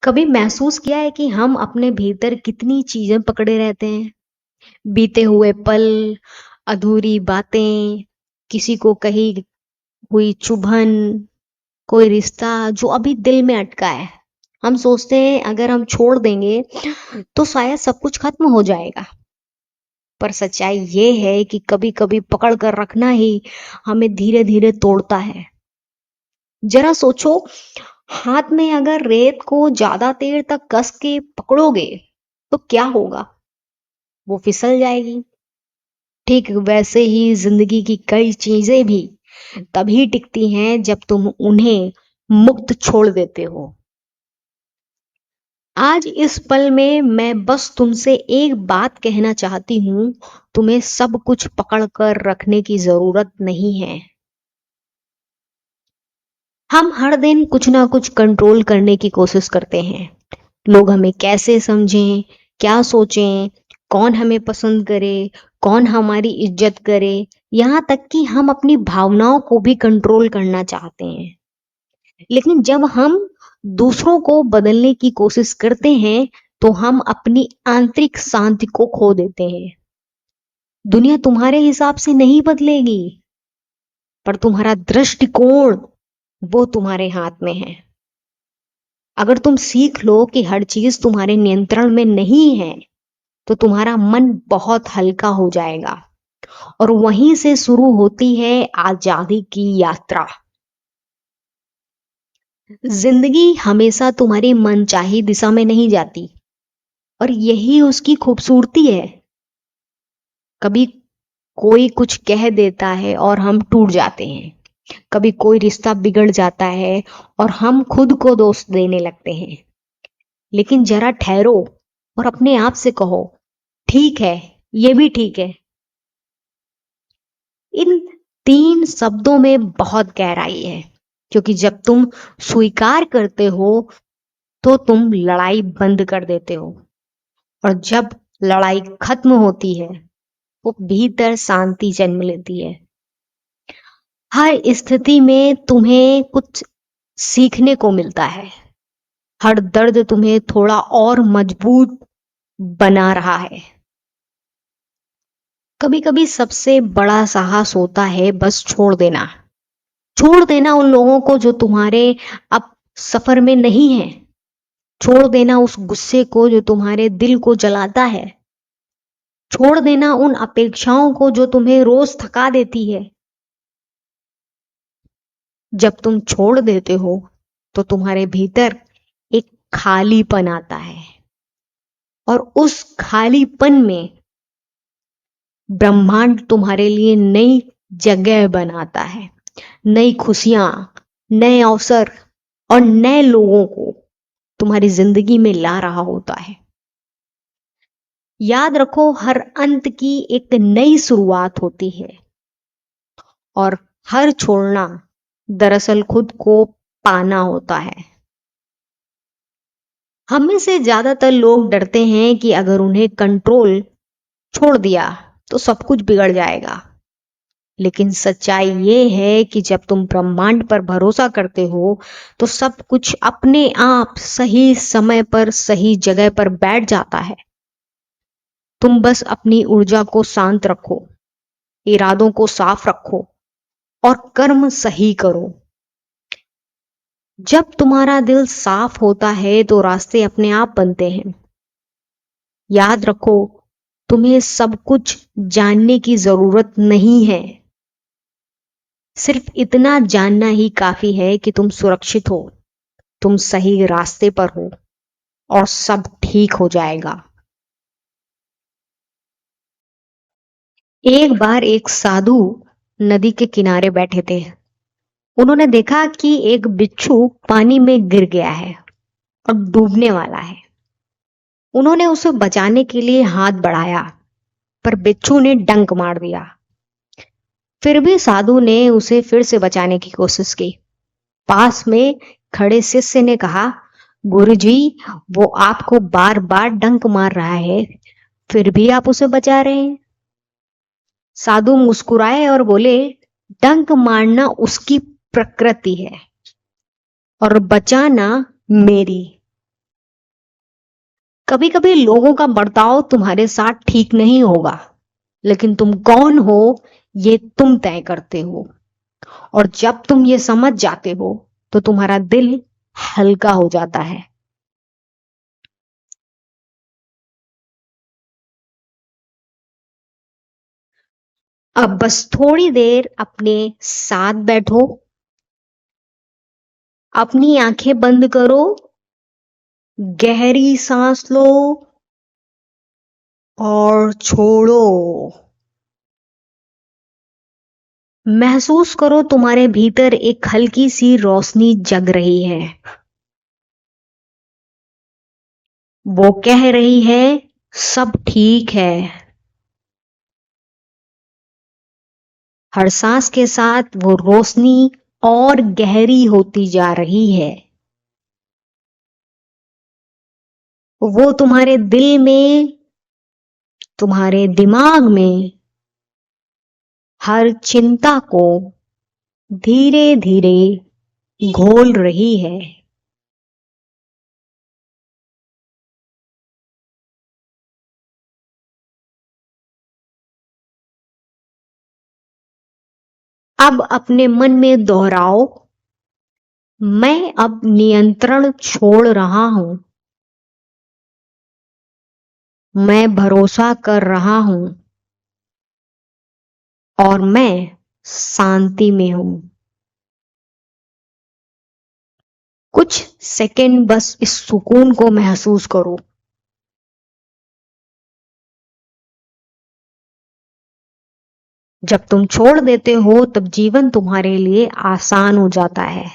कभी महसूस किया है कि हम अपने भीतर कितनी चीजें पकड़े रहते हैं? बीते हुए पल, अधूरी बातें, किसी को कही हुई चुभन, कोई रिश्ता जो अभी दिल में अटका है। हम सोचते हैं अगर हम छोड़ देंगे तो शायद सब कुछ खत्म हो जाएगा। पर सच्चाई ये है कि कभी-कभी पकड़ कर रखना ही हमें धीरे-धीरे तोड़ता है। जरा सोचो, हाथ में अगर रेत को ज्यादा देर तक कस के पकड़ोगे तो क्या होगा? वो फिसल जाएगी। ठीक वैसे ही जिंदगी की कई चीजें भी तभी टिकती हैं जब तुम उन्हें मुक्त छोड़ देते हो। आज इस पल में मैं बस तुमसे एक बात कहना चाहती हूँ, तुम्हें सब कुछ पकड़ कर रखने की जरूरत नहीं है। हम हर दिन कुछ ना कुछ कंट्रोल करने की कोशिश करते हैं। लोग हमें कैसे समझें, क्या सोचें, कौन हमें पसंद करे, कौन हमारी इज्जत करे, यहाँ तक कि हम अपनी भावनाओं को भी कंट्रोल करना चाहते हैं। लेकिन जब हम दूसरों को बदलने की कोशिश करते हैं तो हम अपनी आंतरिक शांति को खो देते हैं। दुनिया तुम्हारे हिसाब से नहीं बदलेगी, पर तुम्हारा दृष्टिकोण वो तुम्हारे हाथ में है। अगर तुम सीख लो कि हर चीज तुम्हारे नियंत्रण में नहीं है तो तुम्हारा मन बहुत हल्का हो जाएगा और वहीं से शुरू होती है आजादी की यात्रा। जिंदगी हमेशा तुम्हारी मनचाही दिशा में नहीं जाती और यही उसकी खूबसूरती है। कभी कोई कुछ कह देता है और हम टूट जाते हैं। कभी कोई रिश्ता बिगड़ जाता है और हम खुद को दोष देने लगते हैं। लेकिन जरा ठहरो और अपने आप से कहो, ठीक है, ये भी ठीक है। इन तीन शब्दों में बहुत गहराई है, क्योंकि जब तुम स्वीकार करते हो तो तुम लड़ाई बंद कर देते हो, और जब लड़ाई खत्म होती है वो भीतर शांति जन्म लेती है। हर स्थिति में तुम्हें कुछ सीखने को मिलता है। हर दर्द तुम्हें थोड़ा और मजबूत बना रहा है। कभी कभी सबसे बड़ा साहस होता है बस छोड़ देना। छोड़ देना उन लोगों को जो तुम्हारे अब सफर में नहीं है। छोड़ देना उस गुस्से को जो तुम्हारे दिल को जलाता है। छोड़ देना उन अपेक्षाओं को जो तुम्हें रोज थका देती है। जब तुम छोड़ देते हो तो तुम्हारे भीतर एक खालीपन आता है, और उस खालीपन में ब्रह्मांड तुम्हारे लिए नई जगह बनाता है। नई खुशियां, नए अवसर और नए लोगों को तुम्हारी जिंदगी में ला रहा होता है। याद रखो, हर अंत की एक नई शुरुआत होती है, और हर छोड़ना दरअसल खुद को पाना होता है। हम में से ज्यादातर लोग डरते हैं कि अगर उन्हें कंट्रोल छोड़ दिया तो सब कुछ बिगड़ जाएगा। लेकिन सच्चाई ये है कि जब तुम ब्रह्मांड पर भरोसा करते हो तो सब कुछ अपने आप सही समय पर सही जगह पर बैठ जाता है। तुम बस अपनी ऊर्जा को शांत रखो, इरादों को साफ रखो और कर्म सही करो। जब तुम्हारा दिल साफ होता है तो रास्ते अपने आप बनते हैं। याद रखो, तुम्हें सब कुछ जानने की जरूरत नहीं है। सिर्फ इतना जानना ही काफी है कि तुम सुरक्षित हो, तुम सही रास्ते पर हो, और सब ठीक हो जाएगा। एक बार एक साधु नदी के किनारे बैठे थे। उन्होंने देखा कि एक बिच्छू पानी में गिर गया है और डूबने वाला है। उन्होंने उसे बचाने के लिए हाथ बढ़ाया, पर बिच्छू ने डंक मार दिया। फिर भी साधु ने उसे फिर से बचाने की कोशिश की। पास में खड़े शिष्य ने कहा, गुरुजी, वो आपको बार बार डंक मार रहा है, फिर भी आप उसे बचा रहे हैं। साधु मुस्कुराए और बोले, डंक मारना उसकी प्रकृति है और बचाना मेरी। कभी कभी लोगों का बर्ताव तुम्हारे साथ ठीक नहीं होगा, लेकिन तुम कौन हो ये तुम तय करते हो। और जब तुम ये समझ जाते हो तो तुम्हारा दिल हल्का हो जाता है। अब बस थोड़ी देर अपने साथ बैठो, अपनी आंखें बंद करो, गहरी सांस लो और छोड़ो। महसूस करो तुम्हारे भीतर एक हल्की सी रोशनी जग रही है। वो कह रही है सब ठीक है। हर सांस के साथ वो रोशनी और गहरी होती जा रही है। वो तुम्हारे दिल में, तुम्हारे दिमाग में हर चिंता को धीरे धीरे घोल रही है। अब अपने मन में दोहराओ, मैं अब नियंत्रण छोड़ रहा हूं। मैं भरोसा कर रहा हूं और मैं शांति में हूं। कुछ सेकंड बस इस सुकून को महसूस करो। जब तुम छोड़ देते हो तब जीवन तुम्हारे लिए आसान हो जाता है।